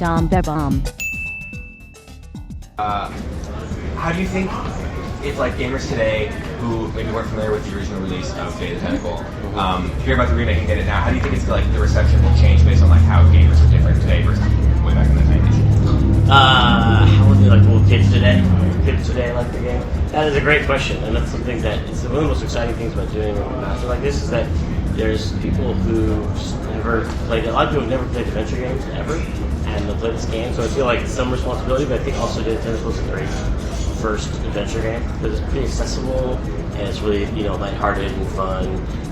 Dom Bebom. How do you think if like gamers today who maybe weren't familiar with the original release of Day of the Tentacle, hear about the remake and get it now, how do you think it's like the reception will change based on like how gamers are different today versus way back in the 90s? How would they like kids today? Kids today like the game? That is a great question, and that's something that it's one of the most exciting things about doing a remaster like this is that there's people who just never played. A lot of people have never played adventure games ever, and they'll play this game. So I feel like it's some responsibility, but I think also Day of the Tentacle is a great first adventure game because it's pretty accessible and it's really lighthearted and fun.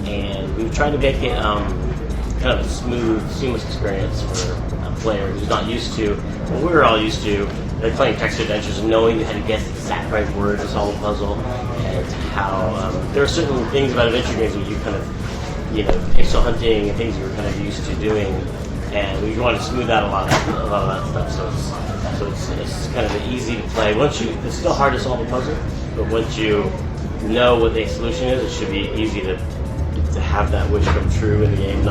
And we've tried to make it kind of a smooth, seamless experience for a player who's not used to what we're all used to, like playing text adventures and knowing you had to guess the exact right word to solve a puzzle, and how there are certain things about adventure games that you kind of, pixel hunting and things you were kind of used to doing, and we want to smooth out a lot of that stuff. So it's kind of easy to play. It's still hard to solve a puzzle, but once you know what the solution is, it should be easy to have that wish come true in the game.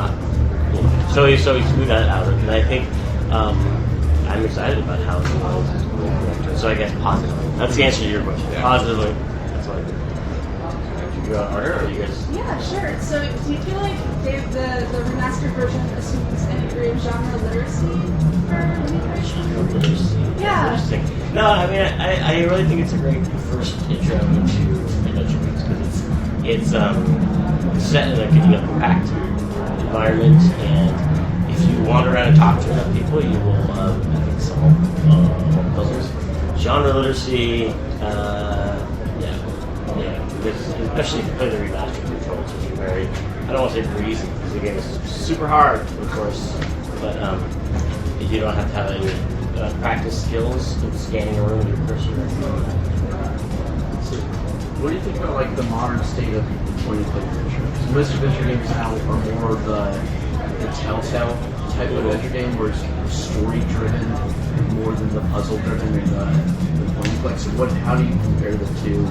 So we smooth that out, and I think I'm excited about how it's going. So I guess positively. That's the answer to your question. Yeah. Positively. That's what I think. Harder, or you guys? Yeah, sure. So do you feel like the remastered version assumes any degree of genre literacy for immigration? Genre literacy? Yeah. Interesting. No, I mean, I really think it's a great first intro into adventure games because it's set in a compact environment, and if you wander around and talk to enough people, you will, I think, solve more puzzles. Genre literacy, because especially if you play the remastered controls, which are very, I don't want to say breezy, because the game is super hard, of course, but you don't have to have any practice skills in scanning a room with your cursor. So, what do you think about like the modern state of point-and-click adventure? Because most adventure games now are more of the telltale type of adventure game, where it's story-driven more than the puzzle-driven and the point-and-click. So how do you compare the two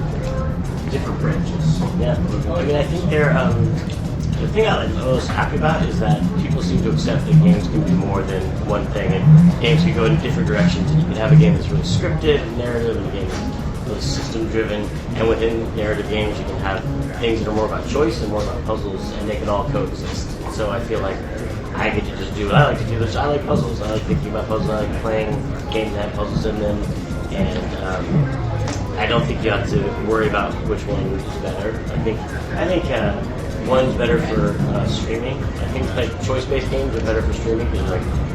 different branches? Yeah, I mean, I think they're, the thing I'm most happy about is that people seem to accept that games can be more than one thing, and games can go in different directions, and you can have a game that's really scripted, narrative, and a game that's really system-driven, and within narrative games you can have things that are more about choice and more about puzzles, and they can all coexist. So I feel like I get to just do what I like to do. I like puzzles. I like thinking about puzzles. I like playing games that have puzzles in them, and I don't think you have to worry about which one is better. I think one's better for streaming. I think like choice-based games are better for streaming because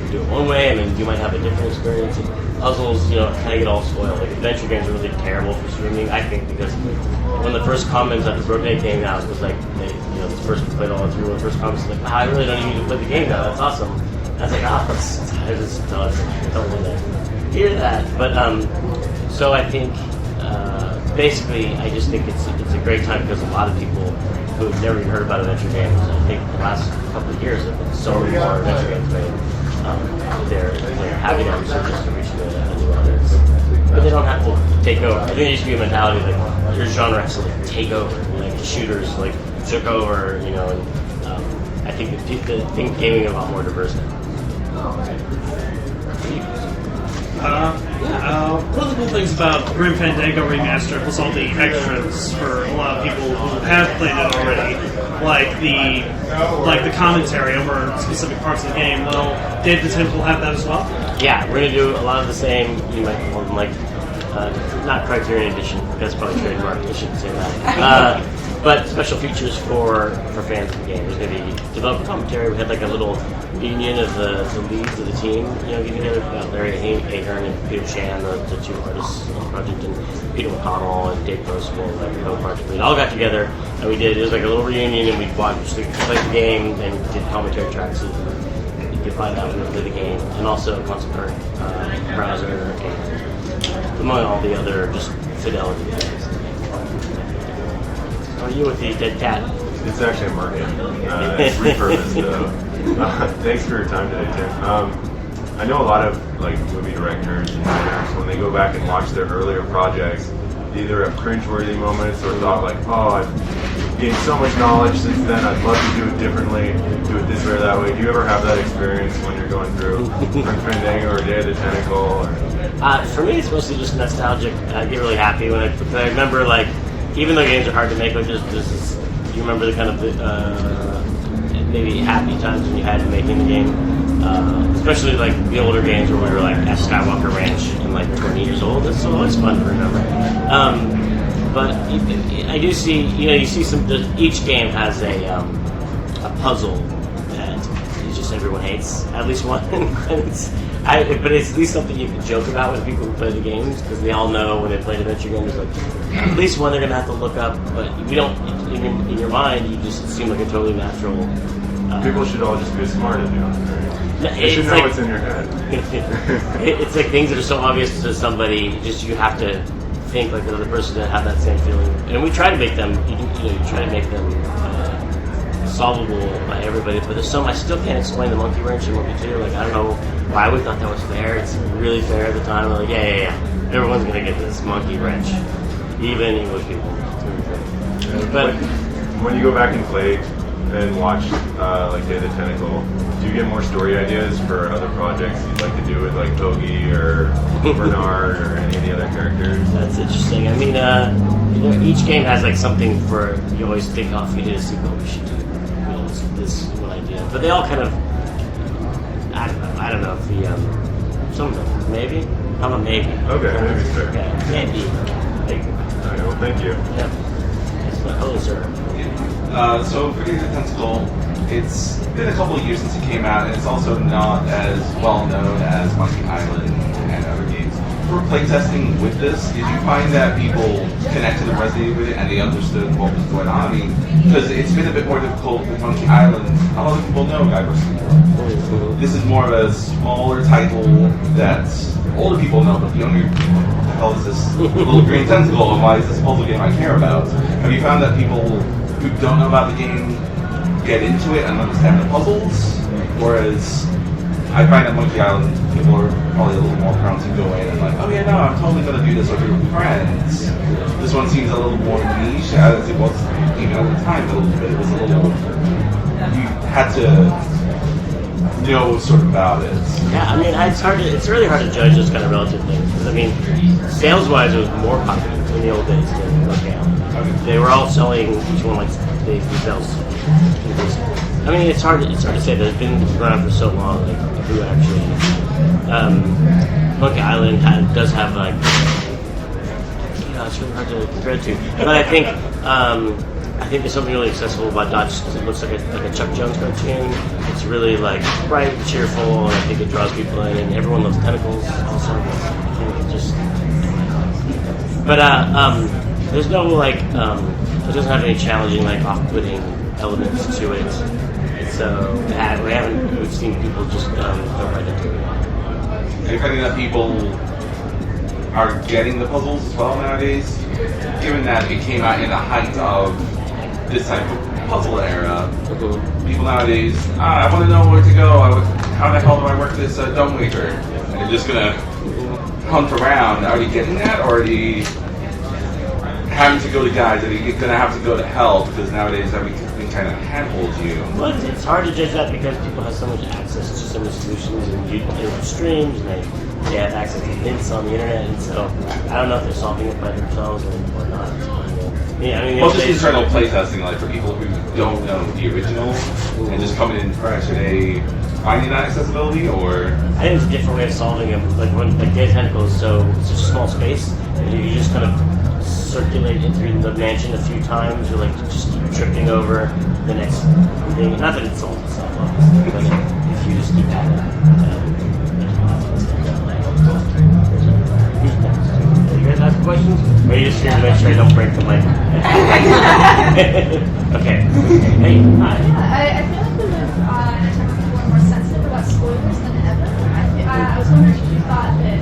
you do it one way and then you might have a different experience. And puzzles, kind of get all spoiled. Like adventure games are really terrible for streaming, I think, because one of the first comments after Broken came out was like, this person played all through. One of the first comments was like, I really don't even need to play the game now. That's awesome. And I was like, I don't want to hear that. But so I think. Basically, I just think it's a great time because a lot of people who have never even heard about adventure games, I think the last couple of years have been so many more adventure games made. They're having them just to reach a new audience. But they don't have to take over. I think there used to be a mentality like your genre has to like take over. Like shooters like took over, and I think gaming is a lot more diverse now. One of the cool things about Grim Fandango Remastered was all the extras for a lot of people who have played it already, like the commentary over specific parts of the game. Well, Day of the Tentacle will have that as well? Yeah, we're going to do a lot of the same, you might call them not Criterion Edition, that's probably trademark, I shouldn't say that. But special features for fans of the game. There's going to be developer commentary. We had like a little reunion of the leads of the team, get together. Larry Ahern and Peter Chan, the two artists on the project, and Peter McConnell and Dave Percival, like the project lead, all got together and it was like a little reunion, and we played the game and did commentary tracks. And you could find out when we play the game, and also concept art, browser, and among all the other just fidelity things. How are you with the dead cat? It's actually a mermaid. It's repurposed though. Thanks for your time today, Tim. I know a lot of movie directors and writers, when they go back and watch their earlier projects, they either have cringeworthy moments or thought gained so much knowledge since then. I'd love to do it differently, do it this way or that way. Do you ever have that experience when you're going through Grim Fandango or Day of the Tentacle? Or... For me, it's mostly just nostalgic. I get really happy when I remember, like, even though games are hard to make, like, you remember the kind of maybe happy times when you had making the game. Especially like the older games where we were like at Skywalker Ranch and like 20 years old. It's always fun to remember. But I do see, you see each game has a puzzle that is just everyone hates, at least one. But it's at least something you can joke about with people who play the games, because they all know when they play an adventure game, there's like at least one they're gonna have to look up. But we don't, in your mind, you just seem like a totally natural. People should all just be as smart as you. Right? You should know what's in your head. It's like things that are so obvious to somebody, just you have to think like another person to have that same feeling. And we try to make them, you try to make them solvable by everybody. But there's some I still can't explain the monkey wrench and monkey 2. Like I don't know why we thought that was fair. It's really fair at the time. We're like, yeah. Everyone's gonna get this monkey wrench, even English people. But when you go back and play and watch like Day of the Tentacle, do you get more story ideas for other projects you'd like to do with like Togi or Bernard or any of the other characters? That's interesting. I mean, each game has like something for you always think, oh, if we did a sequel, we should do this one idea. But they all kind of, I don't know if the some of them maybe. I'm a maybe. Okay, maybe fair. Yeah, maybe. Okay, well, thank you. Yeah. Hello, sir. So for Day of the Tentacle, it's been a couple of years since it came out, and it's also not as well known as Monkey Island and other games. For playtesting with this, did you find that people connected and resonated with it and they understood what was going on? I mean, because it's been a bit more difficult with Monkey Island. A lot of people know Guy vs. World. This is more of a smaller title that older people know, but the younger people, what the hell is this little green tentacle, and why is this puzzle game I care about? Have you found that people who don't know about the game get into it and understand the puzzles? Whereas I find that Monkey Island, people are probably a little more prone to go in and like, oh yeah, no, I'm totally going to do this with friends. This one seems a little more niche, as it was even over time a little bit. It was a little, you had to know sort of about it. Yeah, I mean, it's really hard to judge those kind of relative things. Because, I mean, sales-wise, it was more popular in the old days than Monkey Island. Okay. They were all selling each one like they sales. I mean, it's hard to say that it's been around for so long. Like who actually? Monkey Island does have like, it's really hard to compare it to. But I think there's something really accessible about Dodge because it looks like a Chuck Jones cartoon. It's really like bright, cheerful, and I think it draws people in. And everyone loves tentacles. Also, I think it just. But there's no like, it doesn't have any challenging like off-putting elements to it. So we've seen people just go right into it. Are you finding that people are getting the puzzles as well nowadays? Given that it came out in the height of this type of puzzle era, people nowadays, I want to know where to go. How the hell do I work this dumbwaiter? And they're just gonna hunt around. Are they getting that, or are they having to go to guides? Are they gonna have to go to help because nowadays everything kind of handholds you? Well, it's hard to judge that because people have so much access to so many solutions and YouTube streams, and they have access to hints on the internet, and so I don't know if they're solving it by themselves or not. Yeah, I mean, well, just internal playtesting, like for people who don't know the original and just coming in fresh, are they finding that accessibility, or? I think it's a different way of solving it. Like Day of the Tentacle is such a small space, and you just kind of circulate it through the mansion a few times, or like just keep tripping over the next thing. Not that it solves itself, obviously, but if you just keep at it. You guys ask questions? Or are you just here to make sure I don't break the mic? Okay. Hey. I feel like we live in a time where people are more sensitive about spoilers than ever. I was wondering if you thought that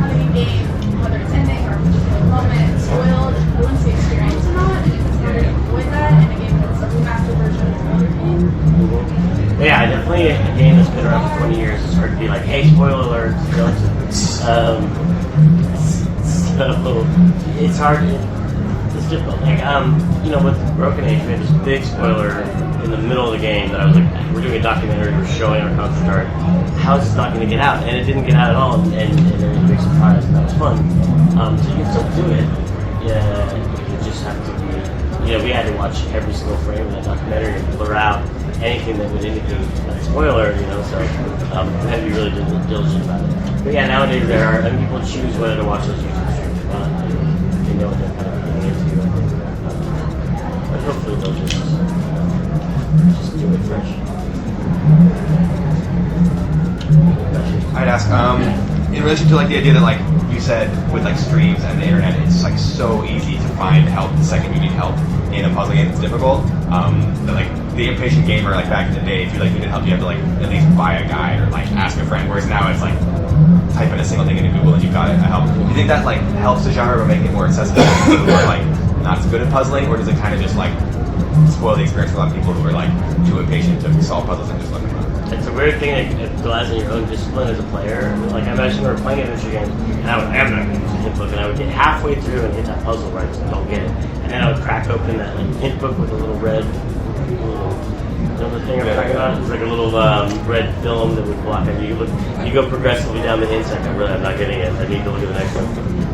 having a game, whether it's ending or a particular moment, spoiled ruins the experience or not, and you can sort of avoid that in a game that's a remastered version of an older game. Yeah, definitely a game that's been around for 20 years. It's hard to be like, hey, spoiler alert. So it's hard. As difficult. Like, with Broken Age, we had this big spoiler in the middle of the game that I was like, we're doing a documentary, we're showing our concept art. How is this not going to get out? And it didn't get out at all, and it was a big surprise, and that was fun. So you can still do it. Yeah, you just have to be. We had to watch every single frame of that documentary and blur out anything that would indicate a spoiler. So we had to be really diligent about it. But yeah, nowadays people choose whether to watch those YouTube streams or not. They know what they're kind of getting into. But hopefully they'll just do it fresh. I'd ask, in relation to like the idea that like you said with like streams and the internet, it's like so easy to find help the second you need help in a puzzle game. It's difficult. That like the impatient gamer like back in the day, if you like needed help, you have to like at least buy a guide or like ask a friend. Whereas now it's like type in a single thing into Google and you got it. Help. Do you think that like helps the genre or make it more accessible to people who are like not as good at puzzling, or does it kind of just like spoil the experience for a lot of people who are like too impatient to solve puzzles and just look at them? It's a weird thing that it relies on your own discipline as a player. Like I imagine we were playing adventure games, and I'm not going to use the hint book, and I would get halfway through and hit that puzzle right, so I don't get it, and then I would crack open that like hint book with a little red. You know the thing I'm talking about? It's like a little red film that would block it. You go progressively down the hints, like I'm not getting it. I need to look at the next one,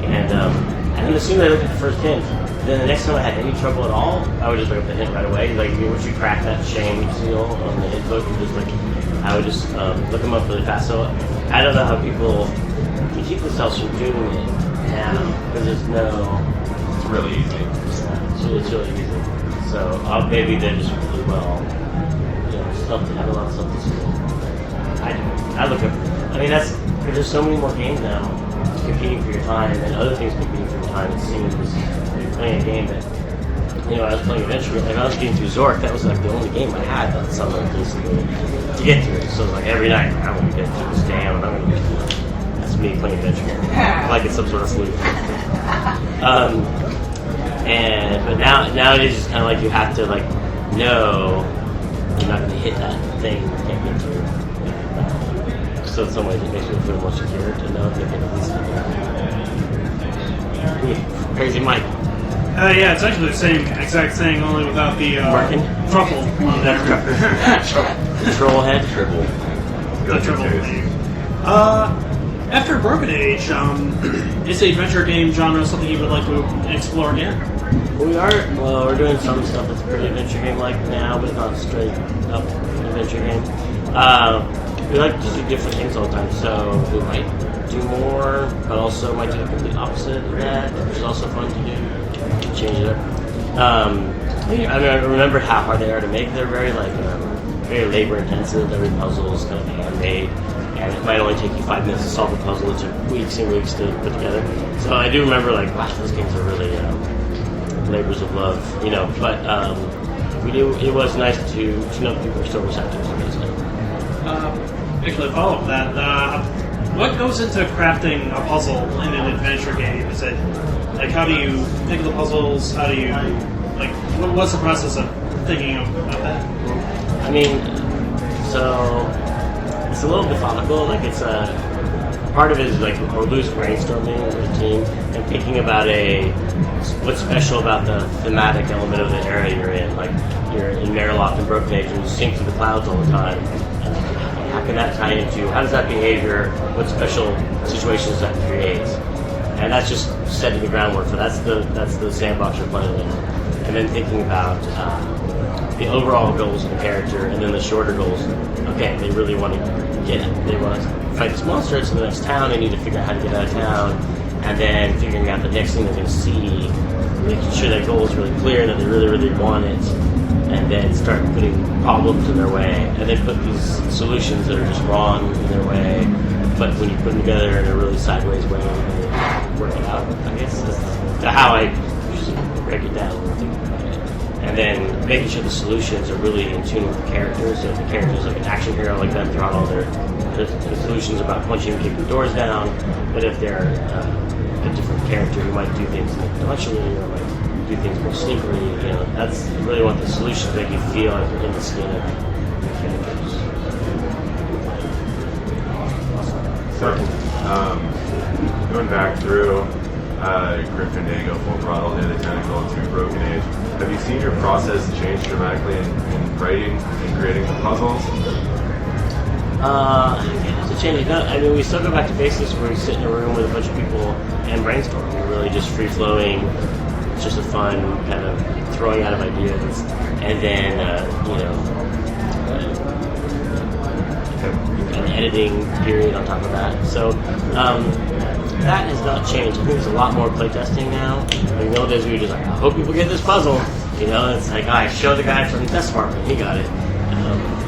and then as soon as I looked at the first hint. Then the next time I had any trouble at all, I would just look up the hint right away. Like once you crack that shame seal on the hint book, I would just look them up really fast. So I don't know how people can keep themselves from doing it now because there's no. It's really easy. It's really easy. So maybe they're just really well, stuff to have a lot of stuff to see. I look up. I mean there's so many more games now competing for your time and other things competing for your time. It seems. Playing a game that, I was playing Adventure, and I was getting through Zork. That was like the only game I had that summer, basically, to get through it. So like every night, I'm going to get through this game, and I'm going to get through it. That's me playing Adventure game. Like it's some sort of fluke. But now it is just kind of like you have to like know you're not going to hit that thing you can't get through. So in some ways, it makes me feel more secure to know that they can at least Crazy Mike. Yeah, it's actually the same exact thing, only without the truffle on there. The troll head. The triple. After Broken Age, is the adventure game genre something you would like to explore again? We're doing some stuff that's pretty adventure game-like now, but not straight up adventure game. We like to do different things all the time, so we might do more, but also might do the complete opposite of that, which is also fun to do. Change it up. I remember how hard they are to make. They're very very labor intensive. Every puzzle is kind of handmade, and it might only take you 5 minutes to solve a puzzle. It took weeks and weeks to put together. So I do remember wow, those games are really labors of love, But it was nice to know people are still receptive to these things. Actually, follow up that. What goes into crafting a puzzle in an adventure game? Is it like how do you think of the puzzles? How do you what's the process of thinking of that? I mean, so it's a little methodical. Like it's part of it is like a loose brainstorming with the team and thinking about what's special about the thematic element of the area you're in. Like you're in Mechanolith and Broken Age and you sink through the clouds all the time. How can that tie into? How does that behavior? What special situations that creates? And that's just setting the groundwork for that's the sandbox you're playing in. And then thinking about the overall goals of the character, and then the shorter goals. Okay, they really want to they want to fight this monster. It's in the next town. They need to figure out how to get out of town, and then figuring out the next thing they're going to see, making sure that goal is really clear, that they really, really want it. And then start putting problems in their way, and then put these solutions that are just wrong in their way, but when you put them together in a really sideways way, they work it out. I guess that's how I usually break it down and think about it. And then making sure the solutions are really in tune with the characters. So if the character's like an action hero like them, they're on all their solutions about punching and kicking doors down. But if they're a different character, you might do things intellectually or like do things more sneakily, that's you really want the solution to make you feel like you're in the skin of the characters. So, going back through, Gryffindor, Full Throttle, Day of the Tentacle, to Broken Age. Have you seen your process change dramatically in writing and creating the puzzles? To change it. I mean, we still go back to basics where we sit in a room with a bunch of people and brainstorm. We're really just free flowing. It's just a fun kind of throwing out of ideas, and then an editing period on top of that. So that has not changed. I think there's a lot more playtesting now. Like in the old days, we were just like, I hope people get this puzzle. It's like, I show the guy from Test Department, he got it.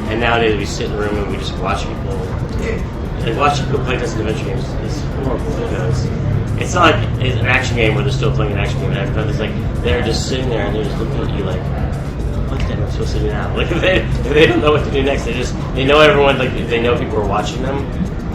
And nowadays we sit in the room and we just watch people. And watching people play test adventure games is horrible because it's not like it's an action game where they're still playing an action game and everything. It's like they're just sitting there and they're just looking at you like, what am I supposed to do now? Like if they don't know what to do next, they know everyone, like if they know people are watching them,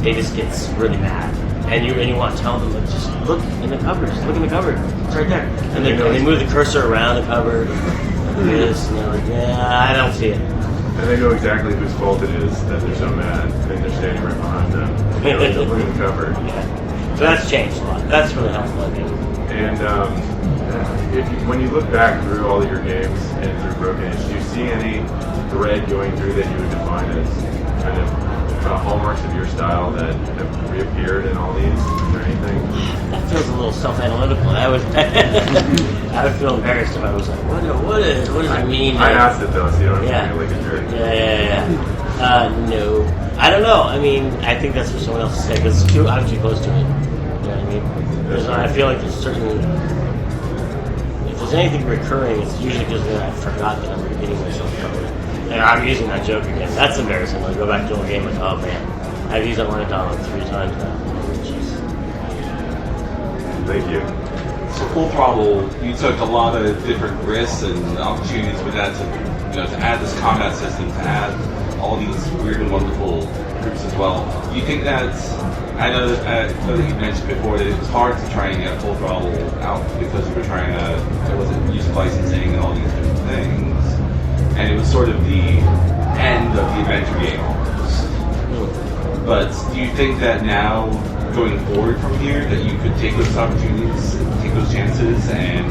they just get really mad. And you want to tell them, like, just look in the cupboard, just look in the cupboard, it's right there. And they move the cursor around the cupboard, like this, and they're like, yeah, I don't see it. And they know exactly whose fault it is that they're so mad, and they're standing right behind them. They look in the cupboard. Yeah. So that's changed a lot. That's really helpful, I think. And when you look back through all of your games and through Broken Age, do you see any thread going through that you would define as kind of hallmarks of your style that have reappeared in all these? Is there anything? That feels a little self-analytical. I would feel embarrassed if I was like, what does it mean? I asked it though, so you don't have to Yeah. feel like a jerk. Yeah. No. I don't know. I mean, I think that's for someone else to say because I'm too close to it. You know what I mean? I feel like there's certain. If there's anything recurring, it's usually because I forgot that I'm repeating myself. Like, I'm using that joke again. That's embarrassing. I go back to a game like, oh man, I've used that line dialogue 3 times now. Jeez. Thank you. So Full Throttle, you took a lot of different risks and opportunities with that to add this combat system, to add all these weird and wonderful groups as well. Do you think that, I know that you mentioned before that it was hard to try and get Full Throttle out because you were trying to, there wasn't music licensing and all these different things, and it was sort of the end of the adventure game almost. But do you think that now, going forward from here, that you could take those opportunities, take those chances, and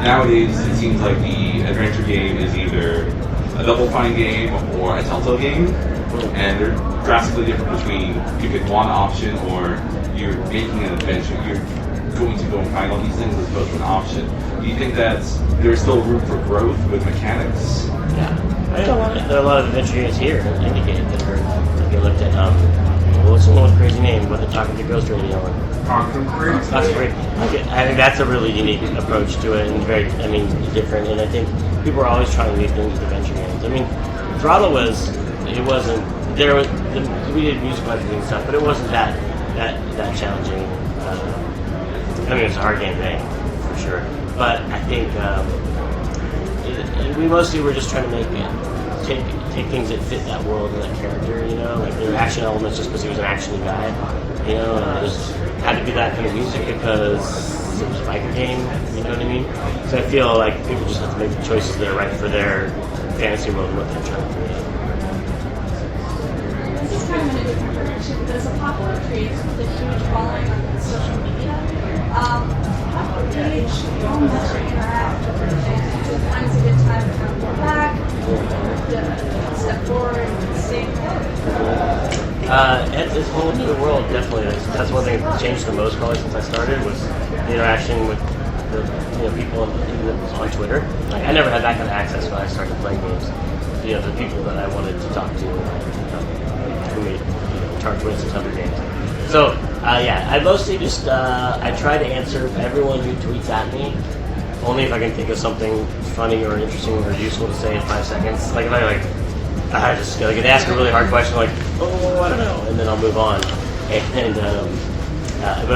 nowadays it seems like the adventure game is either a Double Fine game or a Telltale game, and they're drastically different between you pick one option or you're making an adventure, you're going to go and find all these things as opposed to an option. Do you think that there's still room for growth with mechanics? Yeah. There are a lot of adventure games here in Indiecade that are, if you looked at, what's the one with crazy name, what they're talking to Ghost Radio on? Contemporary? I think that's a really unique approach to it and very, different. And I think people are always trying new things with adventure games. I mean, Throttle we did music licensing and stuff, but it wasn't that challenging. It was a hard game to make, for sure. But I think we mostly were just trying to take things that fit that world and that character, like there were action elements just because he was an action guy, and it just had to be that kind of music because it was a biker game, you know what I mean? So I feel like people just have to make the choices that are right for their fantasy world and what they're trying to create. This is kind of in a different direction, but as a popular creator with a huge following on social media, how do you gauge how much you interact with your fans? When is a good time to kind of go back, step forward, and stay It's a whole new world, definitely. That's one thing that changed the most probably since I started was the interaction with the people on Twitter. Like I never had that kind of access when I started playing games. The people that I wanted to talk to, who made charge wins and other games. So I mostly just I try to answer everyone who tweets at me. Only if I can think of something funny or interesting or useful to say in 5 seconds. Like if I just they ask a really hard question, like, oh, I don't know, and then I'll move on. But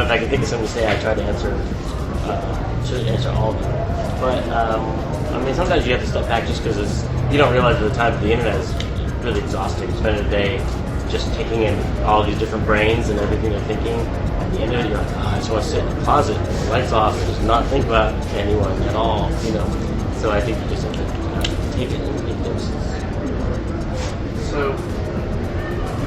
if I can think of something to say, I try to answer all of them. But sometimes you have to step back just because you don't realize at the time that the internet is really exhausting. Spending a day just taking in all these different brains and everything they're thinking. At the end of it, you're like, I just want to sit in the closet, with the lights off, and just not think about anyone at all. So I think you just have to take it in doses. So,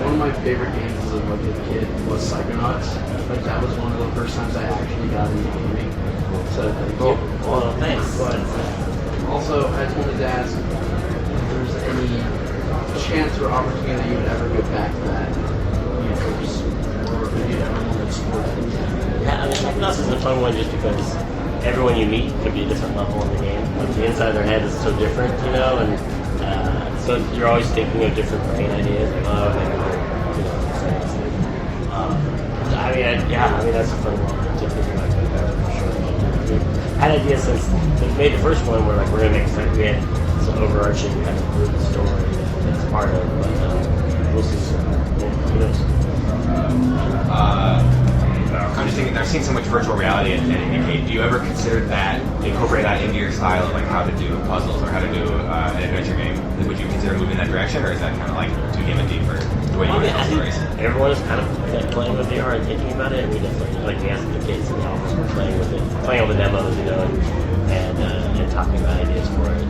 one of my favorite games as like a kid was Psychonauts. Like that was one of the first times I actually got into gaming. So thank you. Well, thanks. But also, I just wanted to ask if there's any chance or opportunity that you would ever go back to that universe, or if you ever want to explore that. Yeah, I mean, Psychonauts is a fun one just because everyone you meet could be a different level in the game. Like the inside of their head is so different, you know, and so you're always thinking of different brain ideas. Like, oh, maybe I mean, that's a fun one to think about going back for sure. We had ideas since we made the first one where like we're gonna make we had some overarching kind of group story that's part of, but we'll see. Who knows? I'm just thinking, I've seen so much virtual reality at Indiecade. Do you ever consider that, incorporate that into your style of like how to do puzzles or how to do an adventure game? Would you consider moving that direction, or is that kind of like too gimmicky for the way you tell stories? Everyone is kind of like playing with VR and thinking about it, and we definitely, like we asked the kids in the office, were playing with it, playing all the demos, you know, and talking about ideas for it.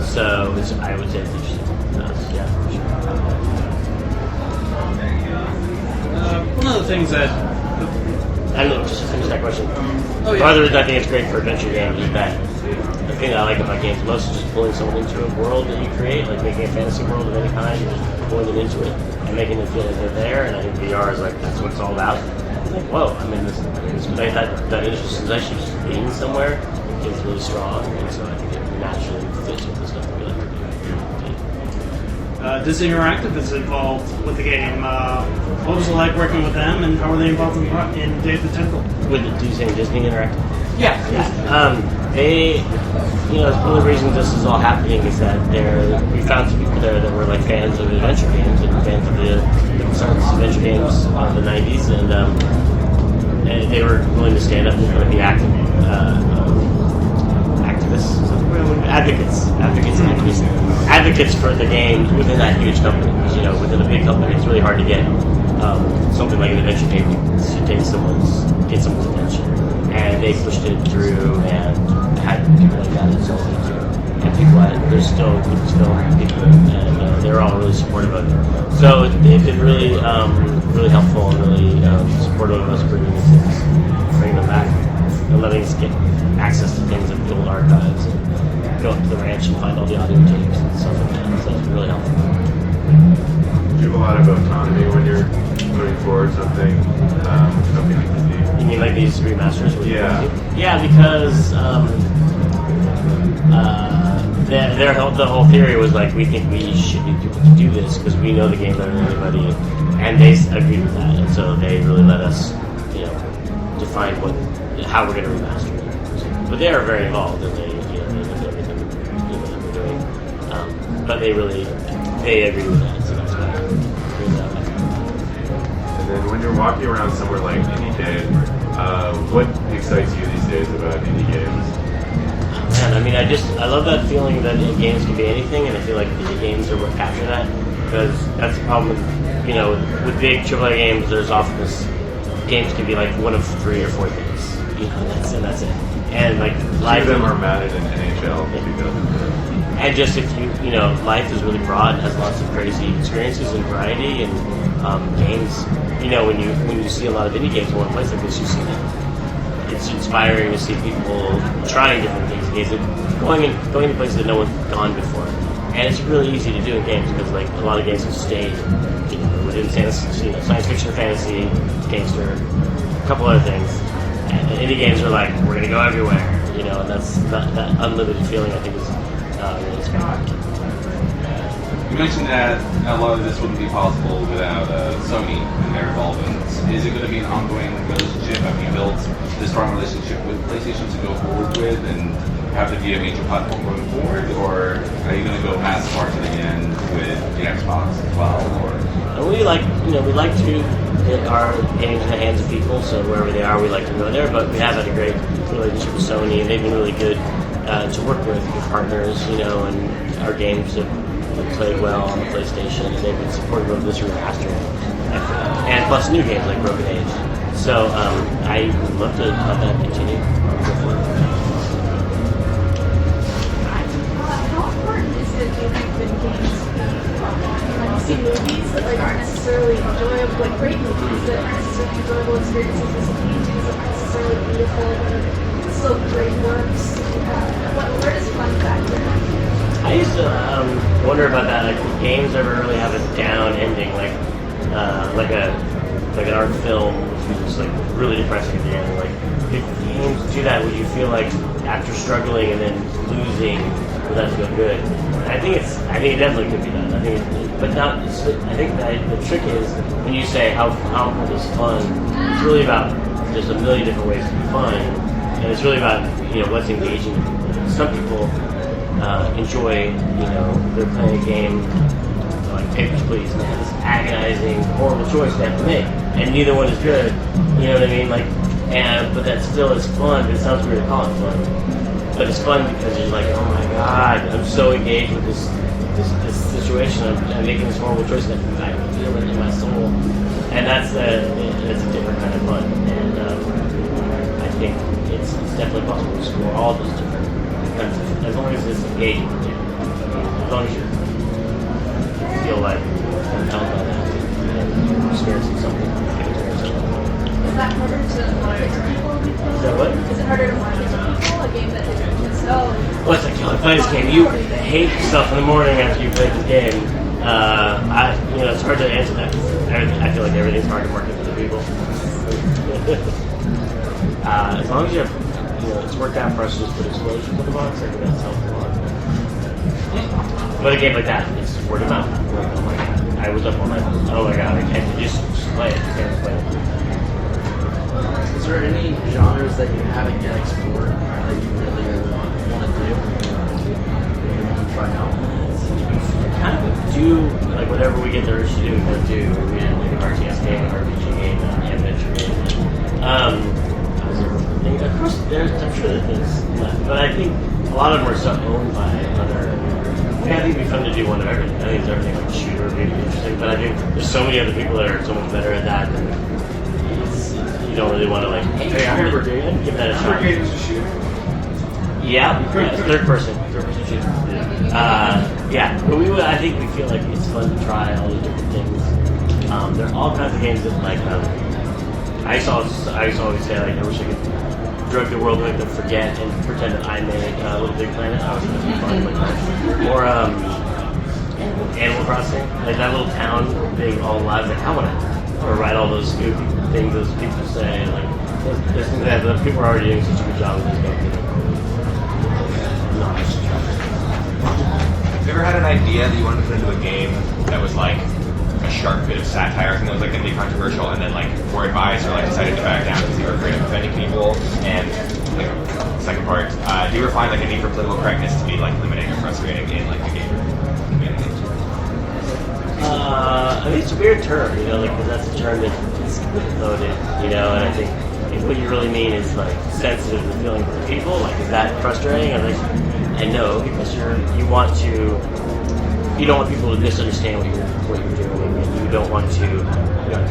So I would say it's interesting. Yeah, for sure. One of the things that I don't know, just to finish that question. Oh, yeah. Part of the reason I think it's great for adventure games is that the thing that I like about games most is just pulling someone into a world that you create, like making a fantasy world of any kind, and just pulling them into it and making them feel like they're there. And I think VR is like, that's what it's all about. It's like, whoa, I mean, that interest sensation just being somewhere is really strong, and so I think it naturally fits with the stuff we like to do. Disney Interactive is involved with the game. What was it like working with them, and how were they involved in Day of the Tentacle? Do you say Disney Interactive? Yeah. They, you know, one of the reasons this is all happening is that we found some people there that were like fans of adventure games and fans of the adventure games of the 90s, and they were willing to stand up and kind of be advocates for the game within that huge company. Because, you know, within a big company, it's really hard to get something like an adventure game to get someone's attention. And they pushed it through and had people like that as well. And people there's still people, and they're all really supportive of it. So they've been really, really helpful and really supportive of us bringing them back and letting us get access to things like the old archives and go up to the ranch and find all the audio tapes and stuff like that. So it's really helpful. Do you have a lot of autonomy when you're putting forward something like this? You mean like these remasters? Yeah. Yeah, because the whole theory was like, we think we should be people to do this because we know the game better than anybody, and they agreed with that, and so they really let us, you know, define how we're going to remaster it. But they are very involved, and they look at everything that we're doing. But they agree with that, so that's why. And then when you're walking around somewhere like Indiecade, what excites you these days about indie games? Man, I mean, I love that feeling that games can be anything, and I feel like indie games are what capture that, because that's the problem with, you know, with big AAA games, there's often this, games can be like one of 3 or 4 things, you know, that's it. And like, Life of them are Madden and NHL. And just if you know, life is really broad and has lots of crazy experiences and variety, and games, you know, when you see a lot of indie games in one place like this, you see that. It's inspiring to see people trying different things, going to places that no one's gone before, and it's really easy to do in games because like a lot of games have stayed, you know, within science fiction, fantasy, gangster, a couple other things. And indie games are like, we're gonna go everywhere, you know, and that unlimited feeling I think is really special. You mentioned that a lot of this wouldn't be possible without Sony and their involvement. Is it going to be an ongoing relationship? Have you built this strong relationship with PlayStation to go forward with and have it be a major platform going forward? Or are you going to go mass market again with the Xbox as well? Or we like to get our games in the hands of people, so wherever they are, we like to go there. But we have had a great relationship with Sony, and they've been really good to work with partners, you know, and our games have played well on the PlayStation, and they've been supportive of this remaster, and plus new games like Broken Age. So I would love to let that continue. How important is it, do you think, when games see movies that like aren't necessarily enjoyable, like great movies that aren't necessarily enjoyable experiences, as paintings that aren't necessarily beautiful, but still great works. Where does fun factor in? I used to wonder about that. Like, do games ever really have a down ending, like an art film, which was like really depressing at the end. Like, if games do that, would you feel like after struggling and then losing, would that feel good? I think it definitely could be done. I think that the trick is when you say how is fun, it's really about there's a million different ways to be fun, and it's really about what's engaging. Some people enjoy they're playing a game like Papers, Please, and they have this agonizing, horrible choice they have to make, and neither one is good. You know what I mean? Like, but that still is fun. But it sounds weird to call it fun, but it's fun because you're like, oh my god, I'm so engaged with this situation. I'm making this horrible choice that I feel it in my soul, and that's a different kind of fun. And I think it's definitely possible to explore all those different kinds of, as long as it's engaging. As long as you feel like compelled by that and experiencing something. Is that harder to market to people? Is that what? Is it harder to market to people? A game that is so. Well, it's like, I play this game. You hate yourself in the morning after you play this game. It's hard to answer that. I feel like everything's hard to market to people. As long as you have, it's worked out for us to just put explosions in the box. I think that's helpful a lot. But a game like that, it's word of mouth. Oh my god, I was up all night. Oh my god, I can't just play it. I can't play it. Is there any genres that you haven't yet explored that you really want to do? Try out? Kind of do like whatever we get the urge to do. We kind of do. We did like an RTS game, an RPG game, an adventure game. Of course, I'm sure that there's left, but I think a lot of them are owned by other. I think it'd be fun to do one of everything. I think it's everything like shooter would be interesting, but I think there's so many other people that are so much better at that than you don't really want to like. Hey, I remember give that a shot. Yeah, third person shooter. Yeah, but I think we feel like it's fun to try all these different things. There are all kinds of games that like. I used to always say like I wish I could drug the world away to forget and pretend that I made Little Big Planet. I was going to be fun like that. Or Animal Crossing, like that little town being all alive. Like I want to write all those goofy things those people say. Like there's things that people are already doing such a good job with this game. Have you ever had an idea that you wanted to put into a game that was like a sharp bit of satire, and that was like going to be controversial, and then like for advice or like decided to back down because you were afraid of offending people? And like second part, do you ever find like a need for political correctness to be like limiting or frustrating in like the gamer community? I mean, it's a weird term, like because that's a term that's loaded, and I think if what you really mean is like sensitive to the feelings of the people, like is that frustrating? I think, and no, because you don't want people to misunderstand what you're doing, and you don't want to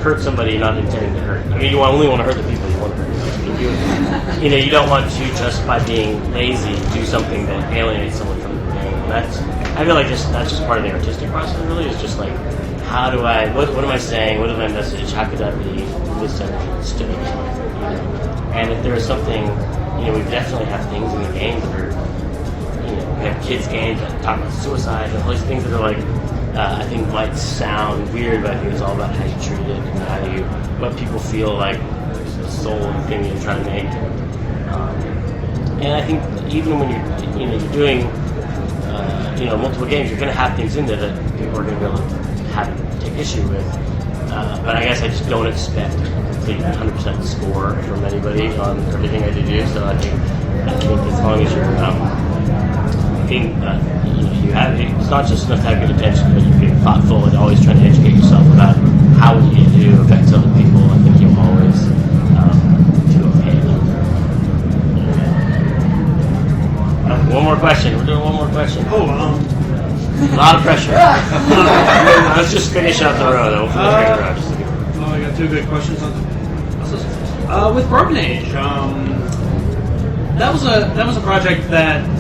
hurt somebody not intending to hurt. I mean, you only want to hurt the people you want to hurt. You don't want to just by being lazy do something that alienates someone from the game. And I feel like that's just part of the artistic process. Really, is just like how do I what am I saying? What is my message? How could that be misunderstood? And if there is something, we definitely have things in the game that are. We have kids games that talk about suicide and all these things that are like, I think might sound weird, but I think it's all about how you treat it and what people feel like the soul and thing you're trying to make. And I think even when you're doing, multiple games, you're going to have things in there that people are going to be able to take issue with. But I guess I just don't expect a complete 100% score from anybody on everything I do. So I think as long as you're you have it's not just enough to have good attention, but you're being thoughtful and always trying to educate yourself about how what you do affects other people. I think you'll always do okay. One more question. We're doing one more question. Oh, a lot of pressure. Let's just finish out the row, though. I got two good questions on with Broken Age. That was a project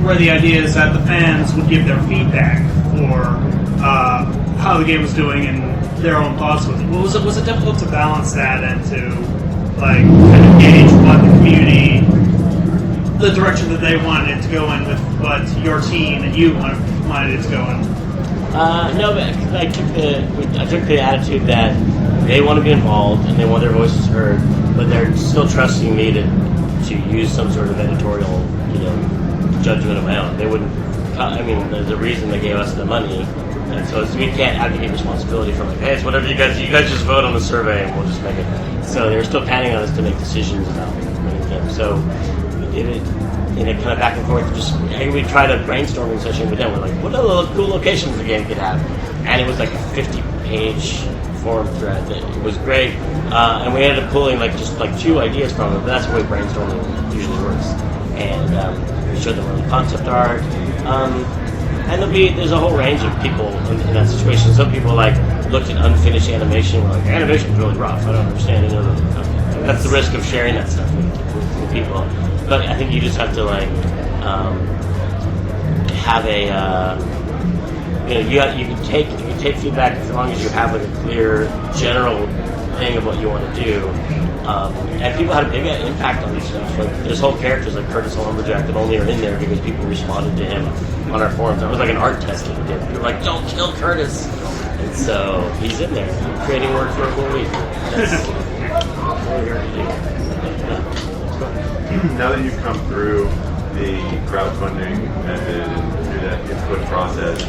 where the idea is that the fans would give their feedback for how the game was doing and their own thoughts with it. Was it difficult to balance that and to like kind of gauge what the community, the direction that they wanted it to go in with what your team and you wanted it to go in? No, but I took the attitude that they want to be involved and they want their voices heard, but they're still trusting me to use some sort of editorial, judgment of my own. They wouldn't. I mean, there's a reason they gave us the money, and so we can't advocate responsibility for like, hey, it's whatever you guys just vote on the survey and we'll just make it. So they're still counting on us to make decisions about many things. So we did it in a kind of back and forth. We tried a brainstorming session with them. We're like, what are the cool locations the game could have? And it was like a 50-page forum thread. It was great, and we ended up pulling just 2 ideas from it. But that's the way brainstorming usually works. And we showed them early concept art. And there's a whole range of people in that situation. Some people looked at unfinished animation and were like, animation's really rough. I don't understand. That's the risk of sharing that stuff with people. But I think you just have to have a you can take feedback as long as you have a clear general thing of what you want to do. And people had a big impact on this stuff. There's whole characters like Curtis the Lumberjack that only are in there because people responded to him on our forums. That was like an art test that we did. People were like, "Don't kill Curtis," and so he's in there creating work for a whole week. That's what we're here to do. Now that you've come through the crowdfunding method and through that input process,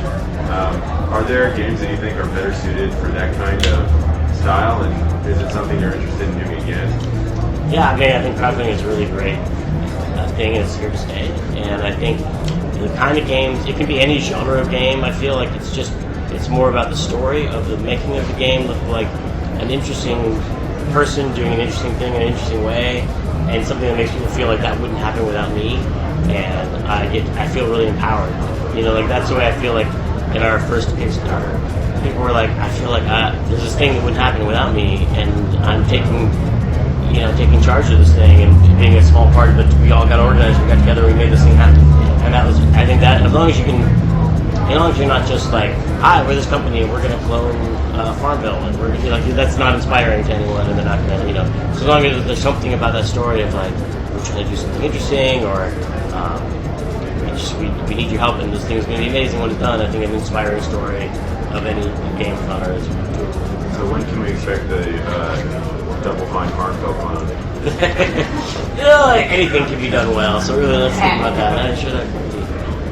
are there games that you think are better suited for that kind of style, and is it something you're interested in doing again? Yeah, I think crowdfunding is a really great thing, and it's here to stay. And I think the kind of games, it can be any genre of game. I feel like it's more about the story of the making of the game, like an interesting person doing an interesting thing in an interesting way, and something that makes people feel like that wouldn't happen without me. And I feel really empowered. That's the way I feel like in our first Kickstarter. People were like, I feel like there's this thing that wouldn't happen without me, and I'm taking charge of this thing and being a small part of it. We all got organized, we got together, we made this thing happen. And I think that as long as you're not just like, hi, we're this company and we're going to clone Farmville, and we're that's not inspiring to anyone, and they're not going to, so as long as there's something about that story of like, we're trying to do something interesting, or we need your help, and this thing's going to be amazing when it's done. I think an inspiring story of any game genre is. So when can we expect the Double Fine Farmville clone? Anything can be done well, so really let's think about that. I'm sure that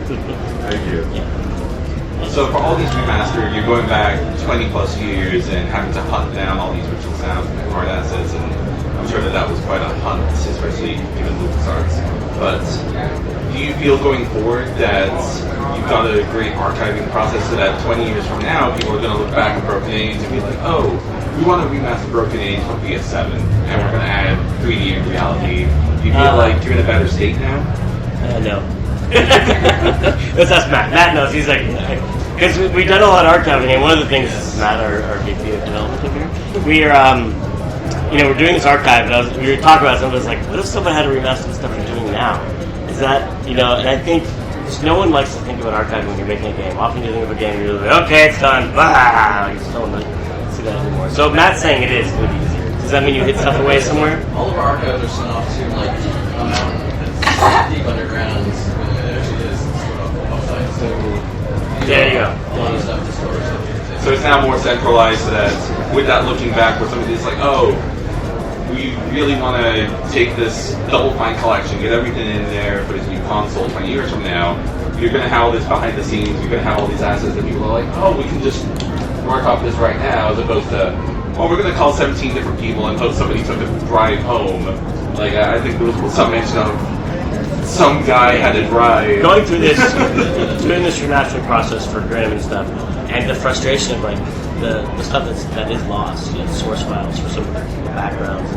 could be. Thank you. Yeah. So for all these remastered, you're going back 20 plus years and having to hunt down all these original sounds and hard assets, and I'm sure that was quite a hunt, especially given LucasArts. But do you feel going forward that you've got a great archiving process so that 20 years from now, people are going to look back at Broken Age and be like, oh, we want to remaster Broken Age for PS7, and we're going to add 3D and reality. Do you feel like you're in a better state now? No. Let's ask Matt. Matt knows. He's like, because we've done a lot of archiving, and one of the things, Matt, our VP of development here, we are, we're doing this archive, and we were talking about something. It's like, what if someone had to remaster the stuff you're doing now? Is that, and I think no one likes to think about archiving when you're making a game. Often you think of a game and you're like, okay, it's done. Bah! You still don't see that anymore. So Matt's saying it is going to be easier. Does that mean you hid stuff away somewhere? All of our archives are sent off to a mountain that's deep underground. There you go. A lot of stuff to store. So it's now more centralized so that with that looking back where somebody's like, oh, we really want to take this Double Fine collection, get everything in there for this new console 20 years from now, you're going to have all this behind the scenes, you're going to have all these assets that people are like, oh, we can just work off this right now, as opposed to, oh, we're going to call 17 different people and hope somebody took a drive home. I think there was some mention of some guy had to drive. Going through this remastering process for Graham and stuff, and the frustration of the stuff that is lost, source files for some of the backgrounds.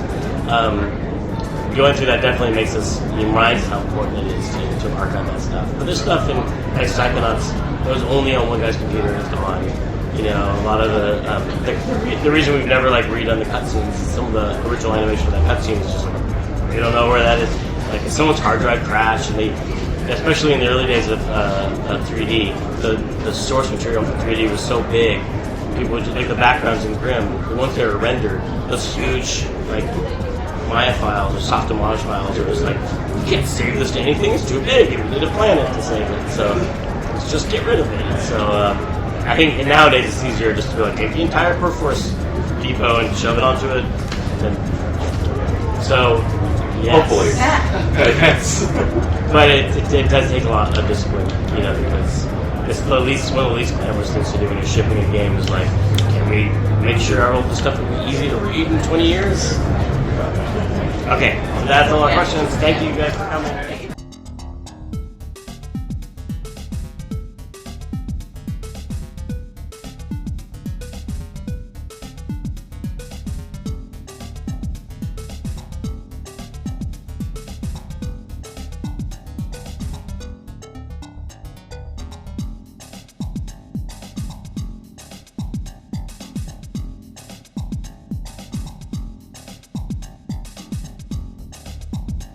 Going through that definitely makes us reminds us how important it is to archive that stuff. But there's stuff in Psychonauts that was only on one guy's computer and it's gone. A lot of the reason we've never redone the cutscenes, some of the original animation of that cutscene is just we don't know where that is. If someone's hard drive crashed, and especially in the early days of 3D, the source material for 3D was so big people would just, like the backgrounds in Grim, once they were rendered, those huge like Maya files or soft homage files are just like, we can't save this to anything, it's too big, we need a planet to save it, so let's just get rid of it. So I think nowadays it's easier just to be like, take the entire Perforce depot and shove it onto it. And so, yes. Hopefully. Yes. But it does take a lot of discipline, because it's at least one of the least glamorous things to do when you're shipping a game is like, can we make sure all the stuff will be easy to read in 20 years? Okay, that's all our questions. Thank you guys for coming.